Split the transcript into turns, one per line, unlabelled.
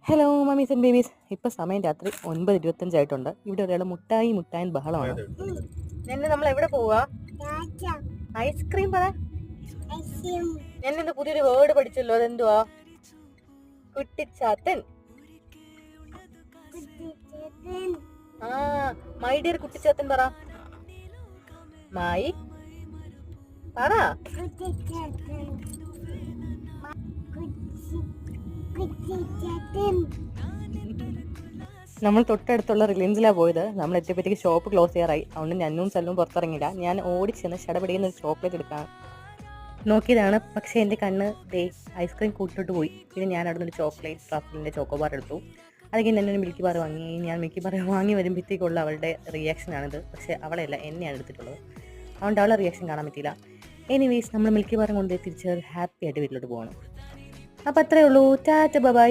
Hello mummies and babies. ഇപ്പം സമയം രാത്രി 9:25 ഇവിടെ ഒരാൾ മുട്ടായി ബഹളമാണ്. എന്നെ നമ്മൾ എവിടെ പോവാ? ഐസ്ക്രീം പറ. ഞാൻ ഇന്ന് പുതിയൊരു വേർഡ് പഠിച്ചല്ലോ, അതെന്തുവാ? കുട്ടിച്ചാത്തൻ. ആ, മൈ ഡിയർ കുട്ടിച്ചാത്തൻ പറ. മൈ പറ. നമ്മൾ തൊട്ടടുത്തുള്ള റിലയൻസിലാണ് പോയത്. നമ്മൾ എത്തിയപ്പോഴത്തേക്ക് ഷോപ്പ് ക്ലോസ് ചെയ്യാറായി. അതുകൊണ്ട് ഞന്നും സല്ലും പുറത്തിറങ്ങില്ല. ഞാൻ ഓടിച്ചെന്ന് ഷടപടിയുന്ന ഒരു ചോക്ലേറ്റ് എടുക്കാൻ നോക്കിയതാണ്. പക്ഷേ എൻ്റെ കണ്ണ് ഐസ്ക്രീം കൂട്ടിട്ട് പോയി. പിന്നെ ഞാൻ അവിടെ നിന്ന് ചോക്ലേറ്റ് റഫലിൻ്റെ ചോക്കോബാർ എടുത്തു. അത് കഴിഞ്ഞ് എന്നൊരു മിൽക്കി ബാർ വാങ്ങി. ഞാൻ മിൽക്കി ബാർ വാങ്ങി വരുമ്പോഴത്തേക്കുള്ള അവളുടെ റിയാക്ഷനാണിത്. പക്ഷേ അവളെയല്ല, എന്നെയാണ് എടുത്തിട്ടുള്ളത്. അതുകൊണ്ട് അവളുടെ റിയാക്ഷൻ കാണാൻ പറ്റിയില്ല. എനിവേസ് നമ്മൾ മിൽക്കി ബാറും കൊണ്ട് തിരിച്ച് ഹാപ്പി ആയിട്ട് വീട്ടിലോട്ട് പോകണം. അപ്പോൾ അത്രയേ ഉള്ളൂ. ടാറ്റ ബൈ.